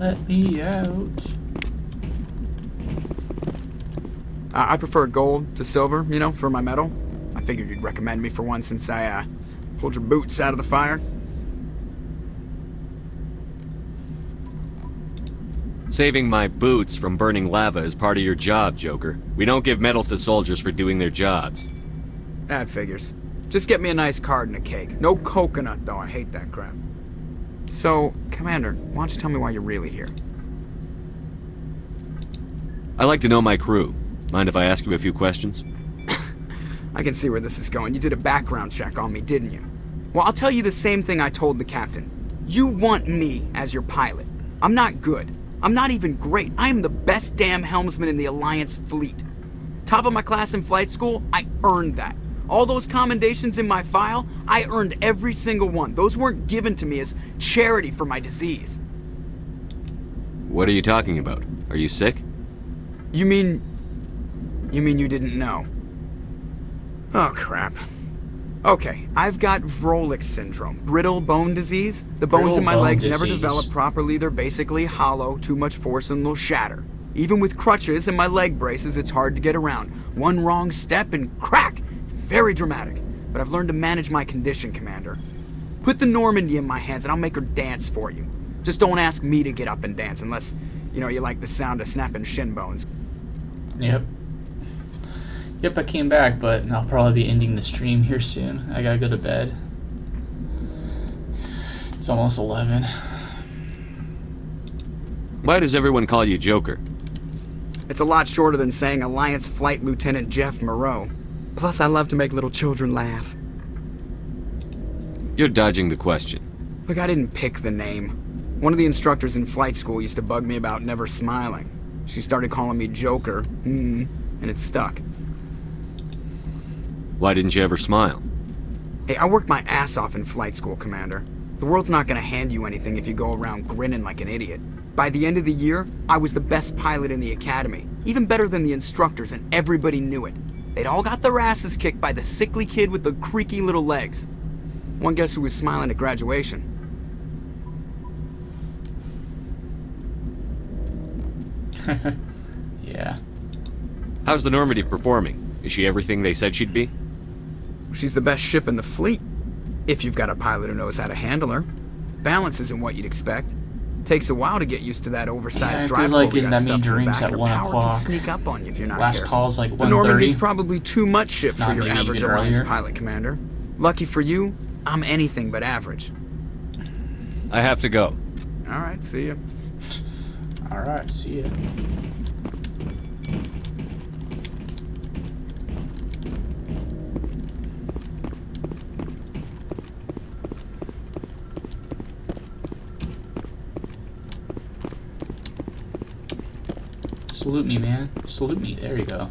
Let me out. I prefer gold to silver, you know, for my medal. I figured you'd recommend me for one since I, pulled your boots out of the fire. Saving my boots from burning lava is part of your job, Joker. We don't give medals to soldiers for doing their jobs. That figures. Just get me a nice card and a cake. No coconut, though. I hate that crap. So, Commander, why don't you tell me why you're really here? I like to know my crew. Mind if I ask you a few questions? I can see where this is going. You did a background check on me, didn't you? Well, I'll tell you the same thing I told the captain. You want me as your pilot. I'm not good. I'm not even great. I am the best damn helmsman in the Alliance fleet. Top of my class in flight school, I earned that. All those commendations in my file, I earned every single one. Those weren't given to me as charity for my disease. What are you talking about? Are you sick? You mean you didn't know? Oh, crap. Okay, I've got Vrolik syndrome, brittle bone disease. The bones in my legs never develop properly. They're basically hollow, too much force and they'll shatter. Even with crutches and my leg braces, it's hard to get around. One wrong step and crack! It's very dramatic, but I've learned to manage my condition, Commander. Put the Normandy in my hands and I'll make her dance for you. Just don't ask me to get up and dance unless, you know, you like the sound of snapping shin bones. Yep, I came back, but I'll probably be ending the stream here soon. I gotta go to bed. It's almost 11. Why does everyone call you Joker? It's a lot shorter than saying Alliance Flight Lieutenant Jeff Moreau. Plus, I love to make little children laugh. You're dodging the question. Look, I didn't pick the name. One of the instructors in flight school used to bug me about never smiling. She started calling me Joker, and it stuck. Why didn't you ever smile? Hey, I worked my ass off in flight school, Commander. The world's not gonna hand you anything if you go around grinning like an idiot. By the end of the year, I was the best pilot in the academy, even better than the instructors, and everybody knew it. They'd all got their asses kicked by the sickly kid with the creaky little legs. One guess who was smiling at graduation? Yeah. How's the Normandy performing? Is she everything they said she'd be? She's the best ship in the fleet, if you've got a pilot who knows how to handle her. Balance isn't what you'd expect. Takes a while to get used to that oversized drive. Like getting that many drinks at 1 o'clock. Sneak up on you if you're not Last careful. call's like 1:30. The Normandy's probably too much ship for your maybe average even Alliance earlier. pilot, Commander. Lucky for you, I'm anything but average. I have to go. All right, see ya. Alright, see ya. Salute me, man. Salute me. There you go.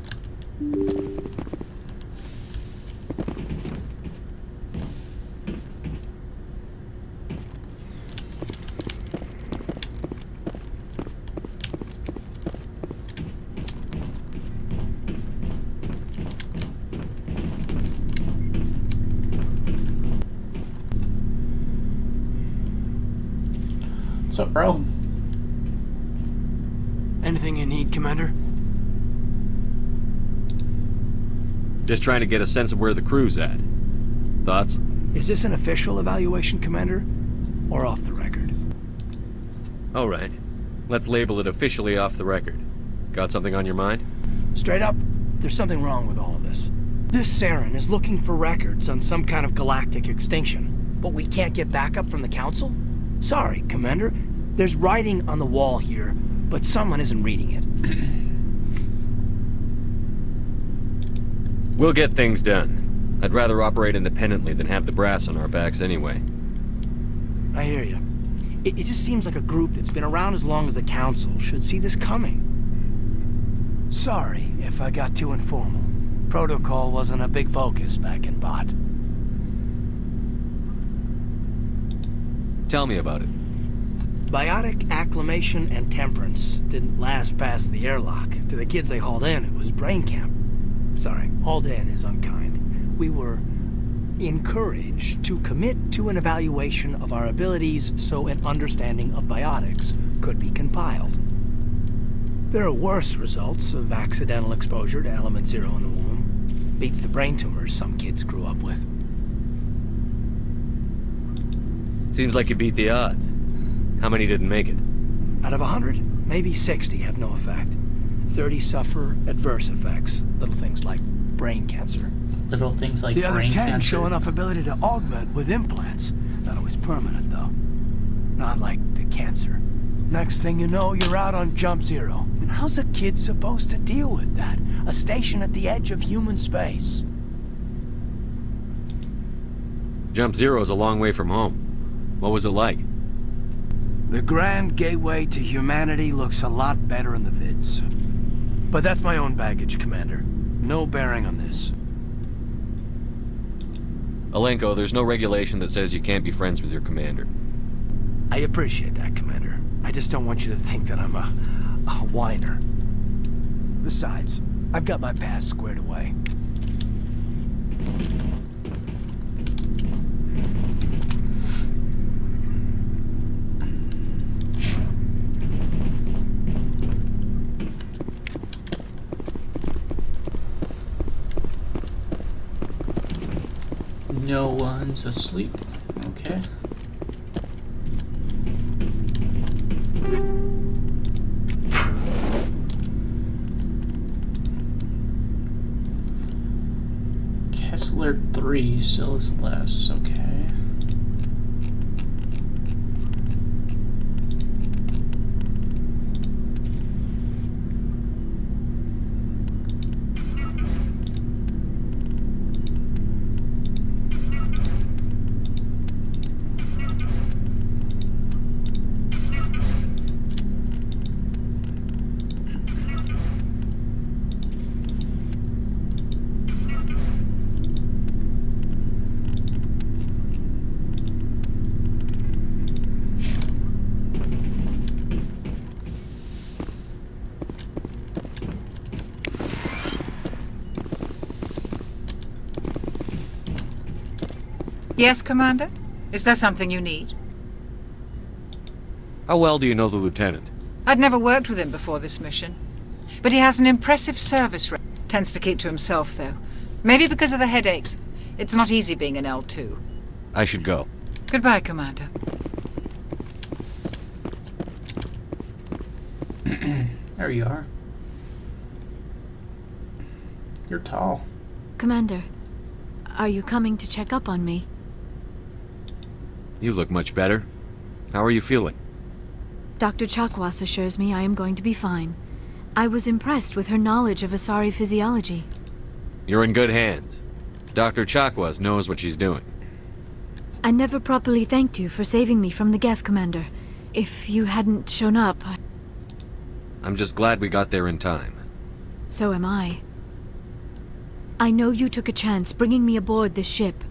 What's up, bro? Anything you need, Commander? Just trying to get a sense of where the crew's at. Thoughts? Is this an official evaluation, Commander? Or off the record? All right. Let's label it officially off the record. Got something on your mind? Straight up, there's something wrong with all of this. This Saren is looking for records on some kind of galactic extinction, but we can't get backup from the Council? Sorry, Commander. There's writing on the wall here, but someone isn't reading it. We'll get things done. I'd rather operate independently than have the brass on our backs anyway. I hear you. It just seems like a group that's been around as long as the Council should see this coming. Sorry if I got too informal. Protocol wasn't a big focus back in Bot. Tell me about it. Biotic acclimation and temperance didn't last past the airlock. To the kids they hauled in, it was brain camp. Sorry, hauled in is unkind. We were encouraged to commit to an evaluation of our abilities so an understanding of biotics could be compiled. There are worse results of accidental exposure to Element Zero in the womb. Beats the brain tumors some kids grew up with. Seems like you beat the odds. How many didn't make it? Out of 100, maybe 60 have no effect. 30 suffer adverse effects, little things like brain cancer. Little things like The other brain 10 cancer. show enough ability to augment with implants. Not always permanent, though. Not like the cancer. Next thing you know, you're out on Jump Zero. And how's a kid supposed to deal with that? A station at the edge of human space. Jump Zero's a long way from home. What was it like? The Grand Gateway to Humanity looks a lot better in the vids. But that's my own baggage, Commander. No bearing on this. Alenko, there's no regulation that says you can't be friends with your commander. I appreciate that, Commander. I just don't want you to think that I'm a whiner. Besides, I've got my past squared away. No one's asleep. Okay. Kessler 3 still is less. Okay. Yes, Commander? Is there something you need? How well do you know the lieutenant? I'd never worked with him before this mission. But he has an impressive service record. Tends to keep to himself, though. Maybe because of the headaches. It's not easy being an L2. I should go. Goodbye, Commander. There you are. You're tall. Commander, are you coming to check up on me? You look much better. How are you feeling? Dr. Chakwas assures me I am going to be fine. I was impressed with her knowledge of Asari physiology. You're in good hands. Dr. Chakwas knows what she's doing. I never properly thanked you for saving me from the Geth, Commander. If you hadn't shown up, I'm just glad we got there in time. so am I. I know you took a chance bringing me aboard this ship.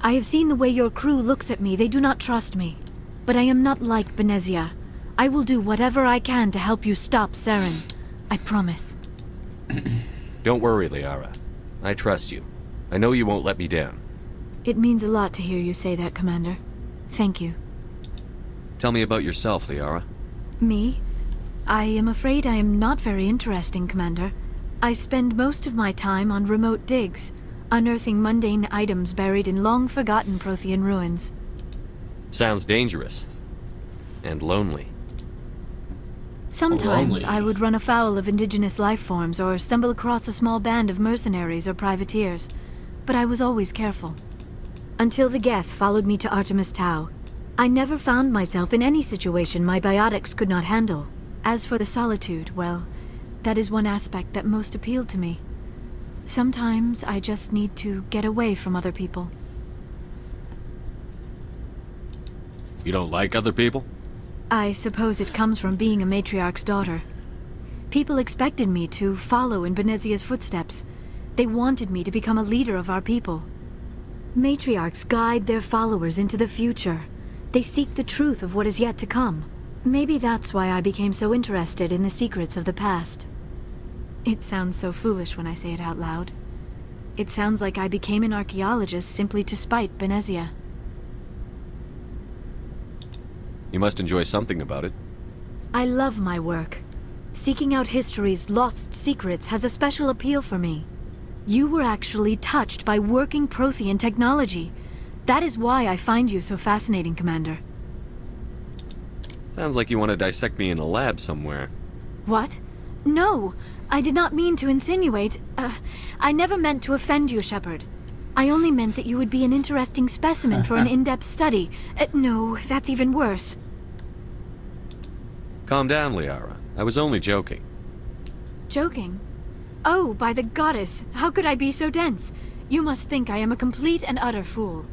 I have seen the way your crew looks at me. They do not trust me. But I am not like Benezia. I will do whatever I can to help you stop Saren. I promise. Don't worry, Liara. I trust you. I know you won't let me down. It means a lot to hear you say that, Commander. Thank you. Tell me about yourself, Liara. Me? I am afraid I am not very interesting, Commander. I spend most of my time on remote digs, unearthing mundane items buried in long-forgotten Prothean ruins. Sounds dangerous. And lonely. Sometimes Lonely. I would run afoul of indigenous life forms or stumble across a small band of mercenaries or privateers, but I was always careful. Until the Geth followed me to Artemis Tau. I never found myself in any situation my biotics could not handle. As for the solitude, well, that is one aspect that most appealed to me. Sometimes I just need to get away from other people. You don't like other people? I suppose it comes from being a matriarch's daughter. People expected me to follow in Benezia's footsteps. They wanted me to become a leader of our people. Matriarchs guide their followers into the future. They seek the truth of what is yet to come. Maybe that's why I became so interested in the secrets of the past. It sounds so foolish when I say it out loud. It sounds like I became an archaeologist simply to spite Benezia. You must enjoy something about it. I love my work. Seeking out history's lost secrets has a special appeal for me. You were actually touched by working Prothean technology. That is why I find you so fascinating, Commander. Sounds like you want to dissect me in a lab somewhere. What? No! I did not mean to insinuate. I never meant to offend you, Shepard. I only meant that you would be an interesting specimen for an in-depth study. No, that's even worse. Calm down, Liara. I was only joking. Joking? Oh, by the goddess, how could I be so dense? You must think I am a complete and utter fool.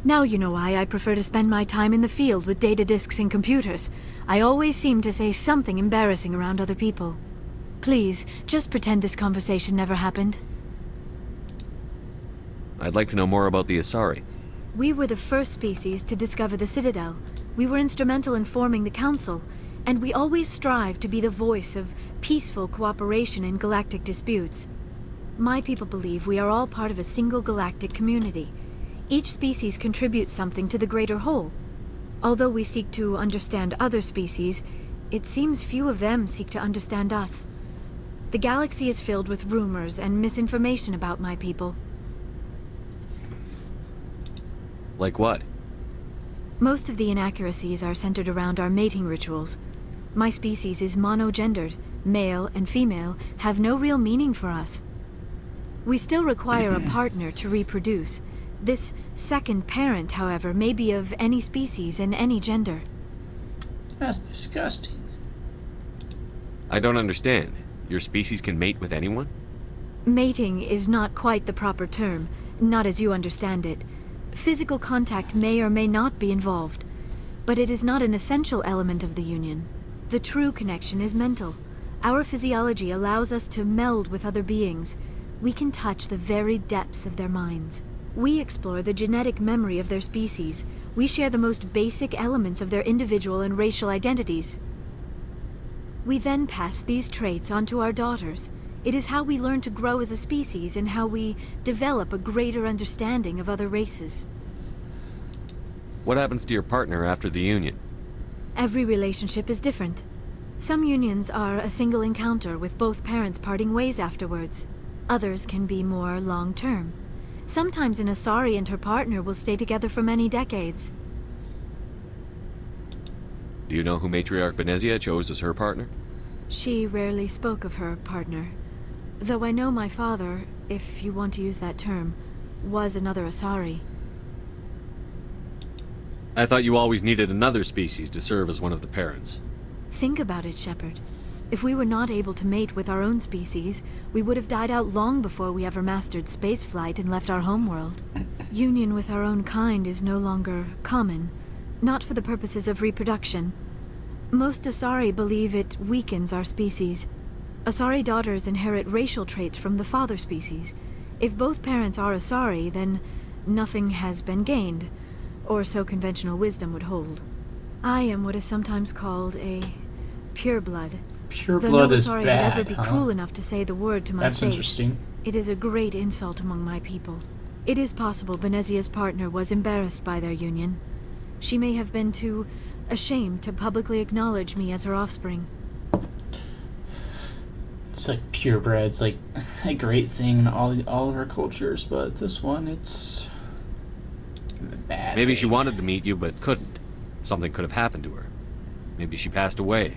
Now you know why I prefer to spend my time in the field with data disks and computers. I always seem to say something embarrassing around other people. Please, just pretend this conversation never happened. I'd like to know more about the Asari. We were the first species to discover the Citadel. We were instrumental in forming the Council, and we always strive to be the voice of peaceful cooperation in galactic disputes. My people believe we are all part of a single galactic community. Each species contributes something to the greater whole. Although we seek to understand other species, it seems few of them seek to understand us. The galaxy is filled with rumors and misinformation about my people. Like what? Most of the inaccuracies are centered around our mating rituals. My species is monogendered. Male and female have no real meaning for us. We still require a partner to reproduce. This second parent, however, may be of any species and any gender. That's disgusting. I don't understand. Your species can mate with anyone? Mating is not quite the proper term, not as you understand it. Physical contact may or may not be involved, but it is not an essential element of the union. The true connection is mental. Our physiology allows us to meld with other beings. We can touch the very depths of their minds. We explore the genetic memory of their species. We share the most basic elements of their individual and racial identities. We then pass these traits on to our daughters. It is how we learn to grow as a species and how we develop a greater understanding of other races. What happens to your partner after the union? Every relationship is different. Some unions are a single encounter with both parents parting ways afterwards. Others can be more long-term. Sometimes an Asari and her partner will stay together for many decades. Do you know who Matriarch Benezia chose as her partner? She rarely spoke of her partner. Though I know my father, if you want to use that term, was another Asari. I thought you always needed another species to serve as one of the parents. Think about it, Shepard. If we were not able to mate with our own species, we would have died out long before we ever mastered spaceflight and left our homeworld. Union with our own kind is no longer common, not for the purposes of reproduction. Most Asari believe it weakens our species. Asari daughters inherit racial traits from the father species. If both parents are Asari, then nothing has been gained, or so conventional wisdom would hold. I am what is sometimes called a pureblood. Pureblood no is Asari bad, would ever be huh? cruel enough to say the word to my That's face. interesting. It is a great insult among my people. It is possible Benezia's partner was embarrassed by their union. She may have been too ashamed to publicly acknowledge me as her offspring. It's like purebred's like a great thing in all of our cultures, but this one, it's a bad Maybe thing. she wanted to meet you, but couldn't. Something could have happened to her. Maybe she passed away.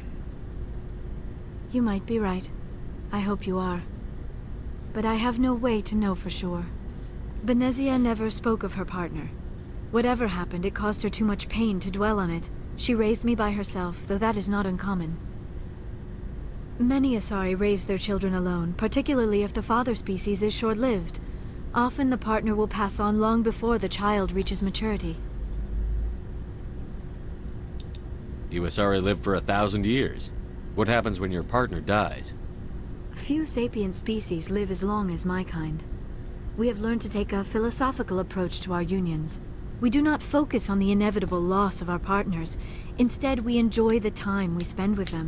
You might be right. I hope you are. But I have no way to know for sure. Benezia never spoke of her partner. Whatever happened, it caused her too much pain to dwell on it. She raised me by herself, though that is not uncommon. Many Asari raise their children alone, particularly if the father species is short-lived. Often the partner will pass on long before the child reaches maturity. You Asari live for 1,000 years. What happens when your partner dies? Few sapient species live as long as my kind. We have learned to take a philosophical approach to our unions. We do not focus on the inevitable loss of our partners. Instead, we enjoy the time we spend with them.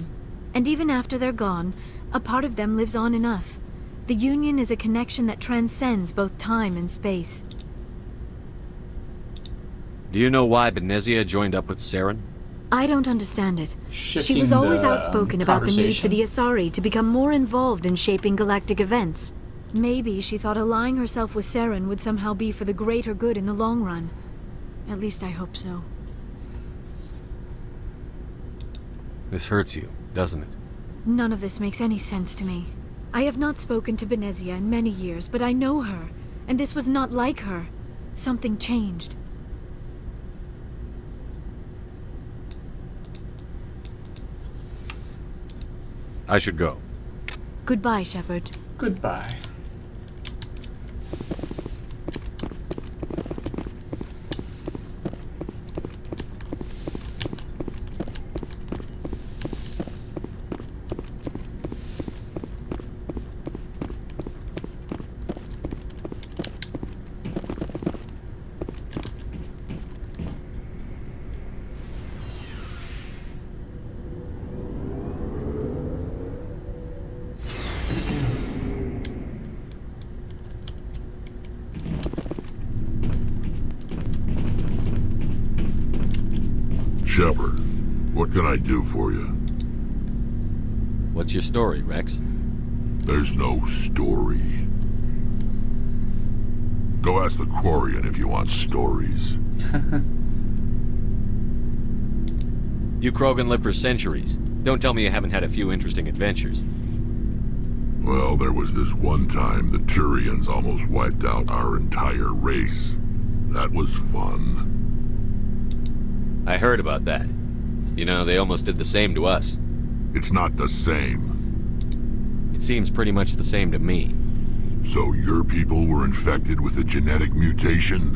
And even after they're gone, a part of them lives on in us. The Union is a connection that transcends both time and space. Do you know why Benezia joined up with Saren? I don't understand it. She Shifting was always the, outspoken about the need for conversation. the Asari to become more involved in shaping galactic events. Maybe she thought allying herself with Saren would somehow be for the greater good in the long run. At least I hope so. This hurts you, doesn't it? None of this makes any sense to me. I have not spoken to Benezia in many years, but I know her, and this was not like her. Something changed. I should go. Goodbye, Shepard. Goodbye. Shepard, what can I do for you? What's your story, Rex? There's no story. Go ask the Quarian if you want stories. You Krogan lived for centuries. Don't tell me you haven't had a few interesting adventures. Well, there was this one time the Turians almost wiped out our entire race. That was fun. I heard about that. You know, they almost did the same to us. It's not the same. It seems pretty much the same to me. So your people were infected with a genetic mutation?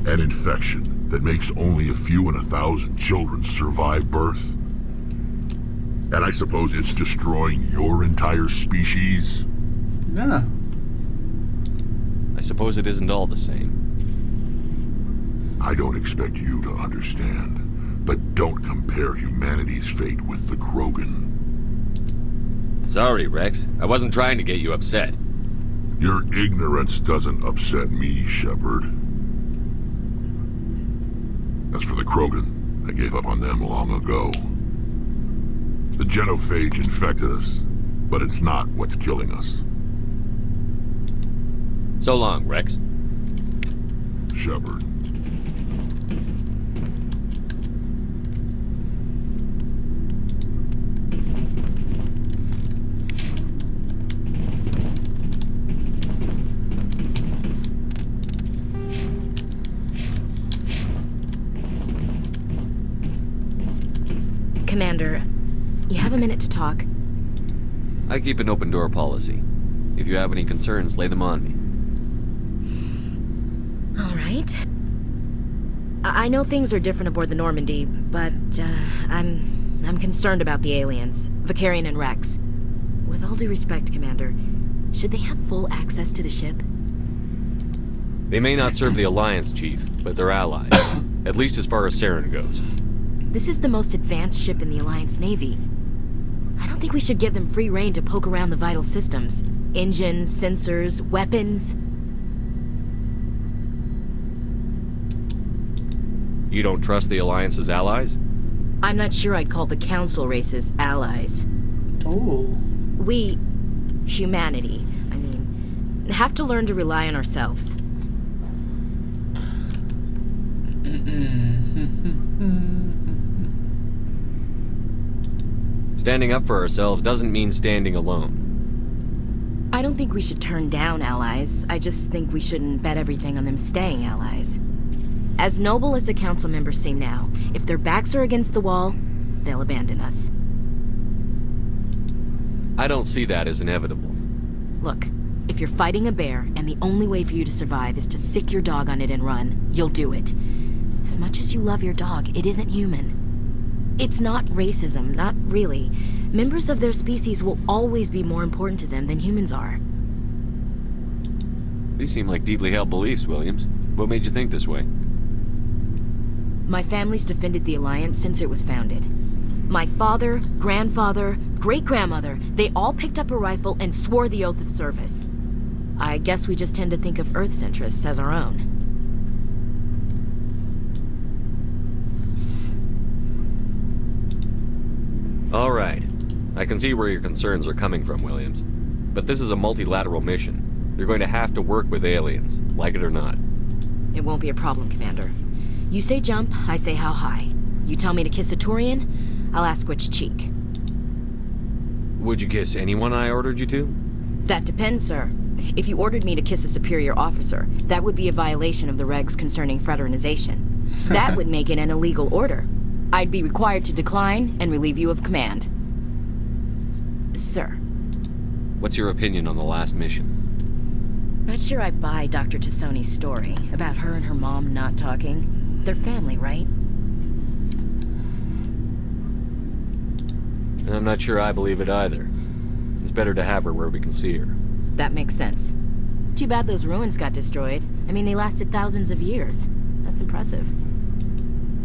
An infection that makes only a few in 1,000 children survive birth? And I suppose it's destroying your entire species? Yeah. I suppose it isn't all the same. I don't expect you to understand, but don't compare humanity's fate with the Krogan. Sorry, Rex. I wasn't trying to get you upset. Your ignorance doesn't upset me, Shepard. As for the Krogan, I gave up on them long ago. The genophage infected us, but it's not what's killing us. So long, Rex. Shepard. Commander, you have a minute to talk. I keep an open door policy. If you have any concerns, lay them on me. All right. I know things are different aboard the Normandy, but I'm concerned about the aliens, Vakarian and Rex. With all due respect, Commander, should they have full access to the ship? They may not serve the Alliance, Chief, but they're allies. At least as far as Saren goes. This is the most advanced ship in the Alliance Navy. I don't think we should give them free rein to poke around the vital systems. Engines, sensors, weapons. You don't trust the Alliance's allies? I'm not sure I'd call the Council races allies. Oh. We, humanity, I mean, have to learn to rely on ourselves. Standing up for ourselves doesn't mean standing alone. I don't think we should turn down allies. I just think we shouldn't bet everything on them staying allies. As noble as the council members seem now, if their backs are against the wall, they'll abandon us. I don't see that as inevitable. Look, if you're fighting a bear and the only way for you to survive is to sick your dog on it and run, you'll do it. As much as you love your dog, it isn't human. It's not racism, not really. Members of their species will always be more important to them than humans are. These seem like deeply held beliefs, Williams. What made you think this way? My family's defended the Alliance since it was founded. My father, grandfather, great-grandmother, they all picked up a rifle and swore the oath of service. I guess we just tend to think of Earth's interests as our own. All right. I can see where your concerns are coming from, Williams. But this is a multilateral mission. You're going to have to work with aliens, like it or not. It won't be a problem, Commander. You say jump, I say how high. You tell me to kiss a Turian, I'll ask which cheek. Would you kiss anyone I ordered you to? That depends, sir. If you ordered me to kiss a superior officer, that would be a violation of the regs concerning fraternization. That would make it an illegal order. I'd be required to decline and relieve you of command. Sir. What's your opinion on the last mission? Not sure I buy Dr. Tassoni's story about her and her mom not talking. They're family, right? I'm not sure I believe it either. It's better to have her where we can see her. That makes sense. Too bad those ruins got destroyed. I mean, they lasted thousands of years. That's impressive.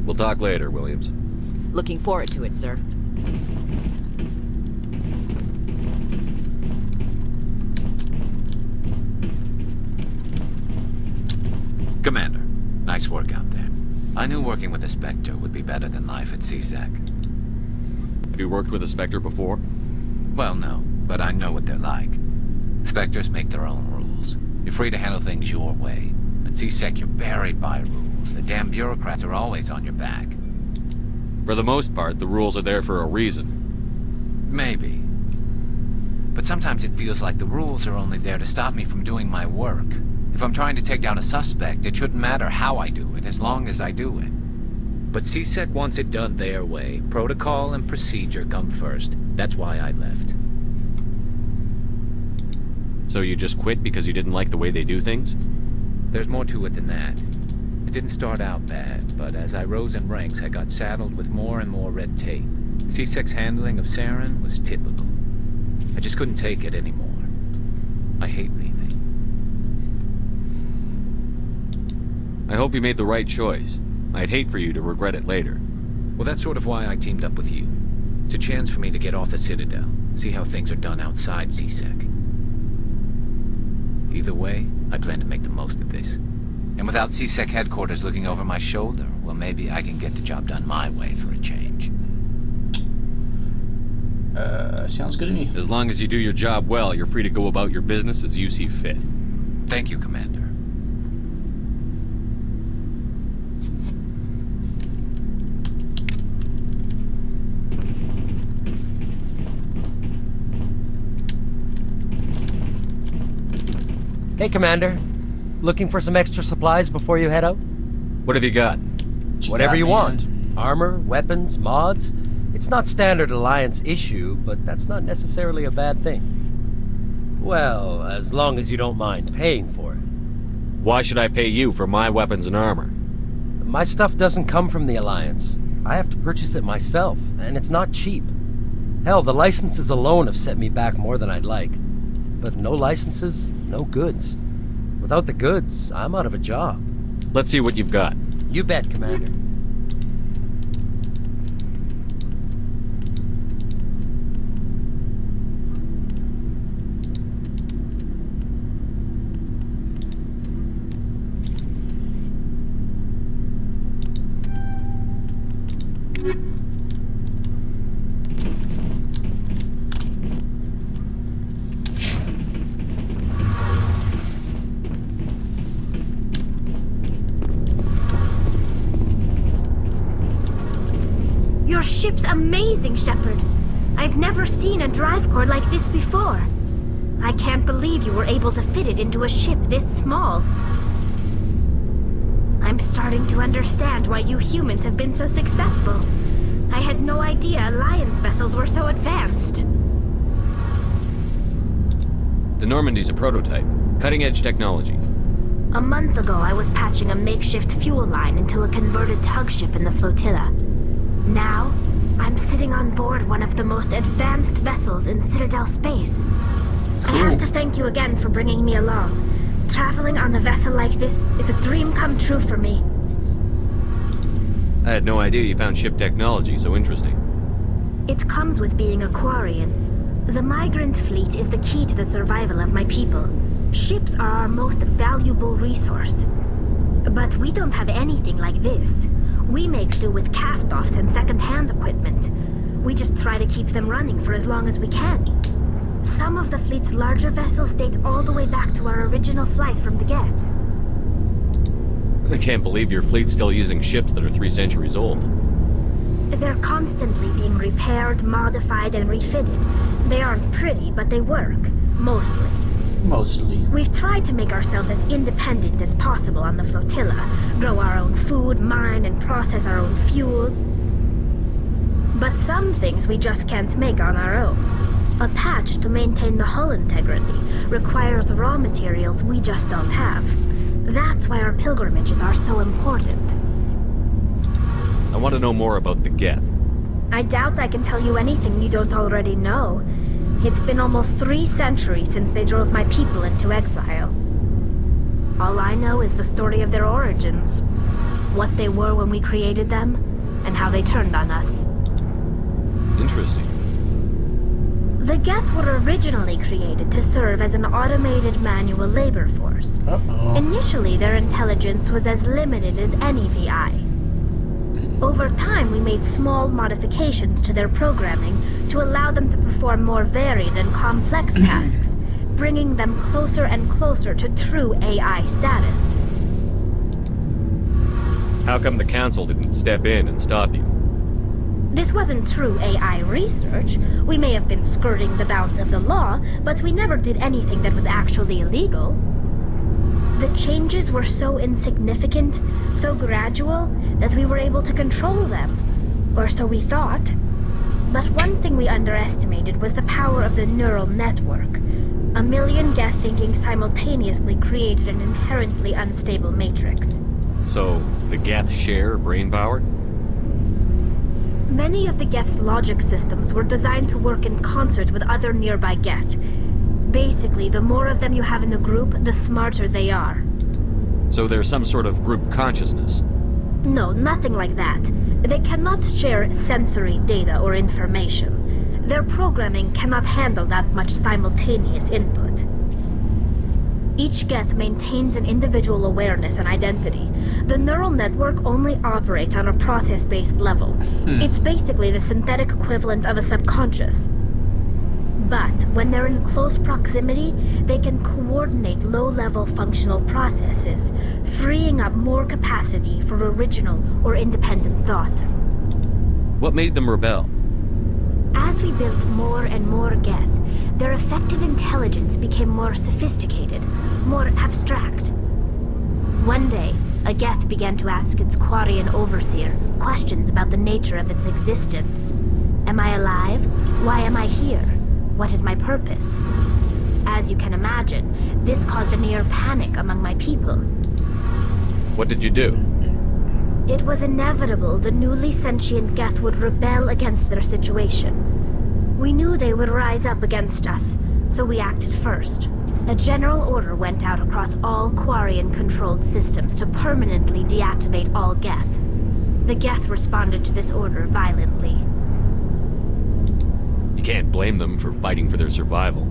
We'll talk later, Williams. Looking forward to it, sir. Commander, nice work out there. I knew working with the Spectre would be better than life at CSEC. Have you worked with a Spectre before? Well, no, but I know what they're like. Spectres make their own rules. You're free to handle things your way. At CSEC, you're buried by rules. The damn bureaucrats are always on your back. For the most part, the rules are there for a reason. Maybe. But sometimes it feels like the rules are only there to stop me from doing my work. If I'm trying to take down a suspect, it shouldn't matter how I do it, as long as I do it. But CSEC wants it done their way. Protocol and procedure come first. That's why I left. So you just quit because you didn't like the way they do things? There's more to it than that. It didn't start out bad, but as I rose in ranks, I got saddled with more and more red tape. CSEC's handling of Saren was typical. I just couldn't take it anymore. I hate leaving. I hope you made the right choice. I'd hate for you to regret it later. Well, that's sort of why I teamed up with you. It's a chance for me to get off the Citadel, see how things are done outside CSEC. Either way, I plan to make the most of this. And without CSEC headquarters looking over my shoulder, well, maybe I can get the job done my way for a change. Sounds good to me. As long as you do your job well, you're free to go about your business as you see fit. Thank you, Commander. Hey, Commander. Looking for some extra supplies before you head out? What have you got? Whatever you want. Armor, weapons, mods. It's not standard Alliance issue, but that's not necessarily a bad thing. Well, as long as you don't mind paying for it. Why should I pay you for my weapons and armor? My stuff doesn't come from the Alliance. I have to purchase it myself, and it's not cheap. Hell, the licenses alone have set me back more than I'd like. But no licenses, no goods. Without the goods, I'm out of a job. Let's see what you've got. You bet, Commander. Your ship's amazing, Shepard. I've never seen a drive core like this before. I can't believe you were able to fit it into a ship this small. I'm starting to understand why you humans have been so successful. I had no idea Alliance vessels were so advanced. The Normandy's a prototype. Cutting-edge technology. A month ago, I was patching a makeshift fuel line into a converted tug ship in the flotilla. Now, I'm sitting on board one of the most advanced vessels in Citadel space. I have to thank you again for bringing me along. Traveling on a vessel like this is a dream come true for me. I had no idea you found ship technology so interesting. It comes with being a Quarian. The migrant fleet is the key to the survival of my people. Ships are our most valuable resource. But we don't have anything like this. We make do with cast-offs and second-hand equipment. We just try to keep them running for as long as we can. Some of the fleet's larger vessels date all the way back to our original flight from the Geth. I can't believe your fleet's still using ships that are 3 centuries old. They're constantly being repaired, modified, and refitted. They aren't pretty, but they work. Mostly. Mostly. We've tried to make ourselves as independent as possible on the flotilla. Grow our own food, mine, and process our own fuel. But some things we just can't make on our own. A patch to maintain the hull integrity requires raw materials we just don't have. That's why our pilgrimages are so important. I want to know more about the Geth. I doubt I can tell you anything you don't already know. It's been almost 3 centuries since they drove my people into exile. All I know is the story of their origins. What they were when we created them, and how they turned on us. Interesting. The Geth were originally created to serve as an automated manual labor force. Initially, their intelligence was as limited as any VI. Over time, we made small modifications to their programming to allow them to perform more varied and complex tasks, bringing them closer and closer to true AI status. How come the Council didn't step in and stop you? This wasn't true AI research. We may have been skirting the bounds of the law, but we never did anything that was actually illegal. The changes were so insignificant, so gradual, that we were able to control them. Or so we thought. But one thing we underestimated was the power of the neural network. 1 million Geth thinking simultaneously created an inherently unstable matrix. So, the Geth share brain power? Many of the Geth's logic systems were designed to work in concert with other nearby Geth. Basically, the more of them you have in the group, the smarter they are. So there's some sort of group consciousness? No, nothing like that. They cannot share sensory data or information. Their programming cannot handle that much simultaneous input. Each Geth maintains an individual awareness and identity. The neural network only operates on a process-based level. It's basically the synthetic equivalent of a subconscious. But when they're in close proximity, they can coordinate low-level functional processes, freeing up more capacity for original or independent thought. What made them rebel? As we built more and more Geth, their effective intelligence became more sophisticated, more abstract. One day, a Geth began to ask its Quarian overseer questions about the nature of its existence. Am I alive? Why am I here? What is my purpose? As you can imagine, this caused a near panic among my people. What did you do? It was inevitable the newly sentient Geth would rebel against their situation. We knew they would rise up against us, so we acted first. A general order went out across all Quarian-controlled systems to permanently deactivate all Geth. The Geth responded to this order violently. You can't blame them for fighting for their survival.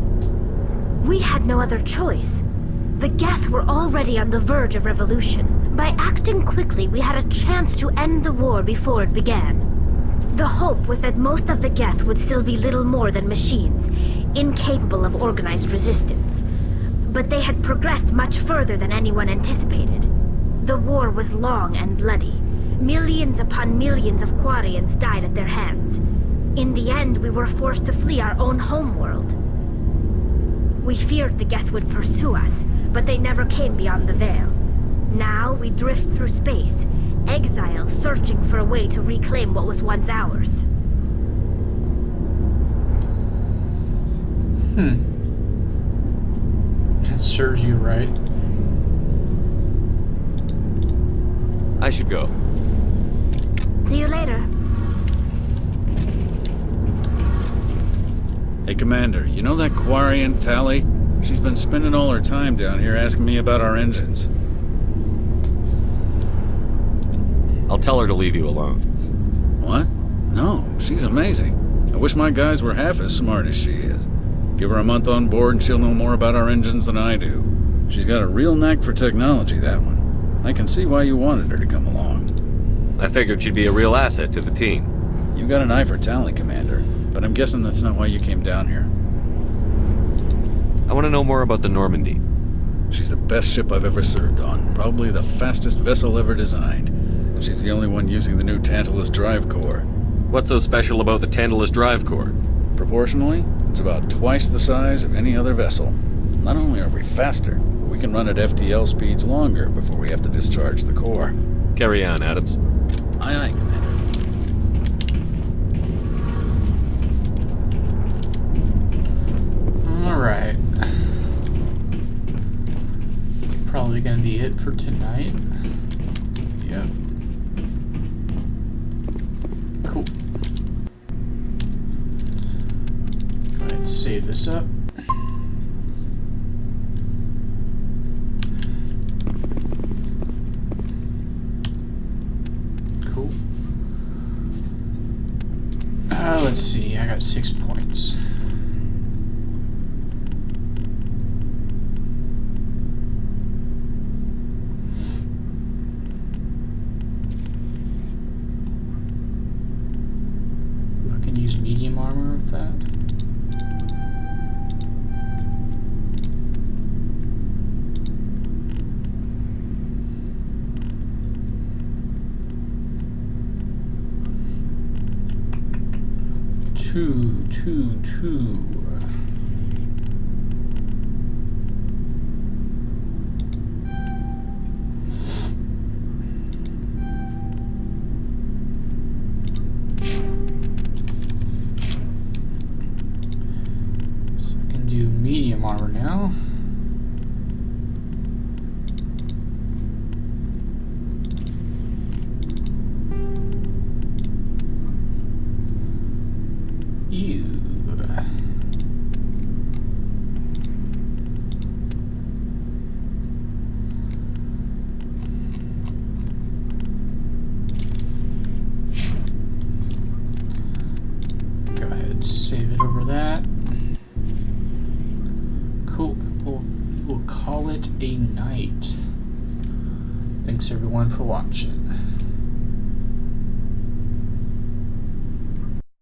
We had no other choice. The Geth were already on the verge of revolution. By acting quickly, we had a chance to end the war before it began. The hope was that most of the Geth would still be little more than machines, incapable of organized resistance. But they had progressed much further than anyone anticipated. The war was long and bloody. Millions upon millions of Quarians died at their hands. In the end, we were forced to flee our own homeworld. We feared the Geth would pursue us, but they never came beyond the Veil. Now we drift through space, exile, searching for a way to reclaim what was once ours. That serves you right. I should go. See you later. Hey, Commander, you know that Quarian, Tali? She's been spending all her time down here asking me about our engines. I'll tell her to leave you alone. What? No, she's amazing. I wish my guys were half as smart as she is. Give her a month on board and she'll know more about our engines than I do. She's got a real knack for technology, that one. I can see why you wanted her to come along. I figured she'd be a real asset to the team. You got an eye for Tali, Commander, but I'm guessing that's not why you came down here. I want to know more about the Normandy. She's the best ship I've ever served on, probably the fastest vessel ever designed. And she's the only one using the new Tantalus drive core. What's so special about the Tantalus drive core? Proportionally, it's about twice the size of any other vessel. Not only are we faster, but we can run at FTL speeds longer before we have to discharge the core. Carry on, Adams. Aye, aye, Commander. Alright. Probably gonna be it for tonight. Yep. Cool. Go ahead and save this up. Cool. Let's see, I got 6 points. Medium armor with that. Two. Medium armor now. Ew. Go ahead, save it over that. Cool. We'll call it a night. Thanks everyone for watching.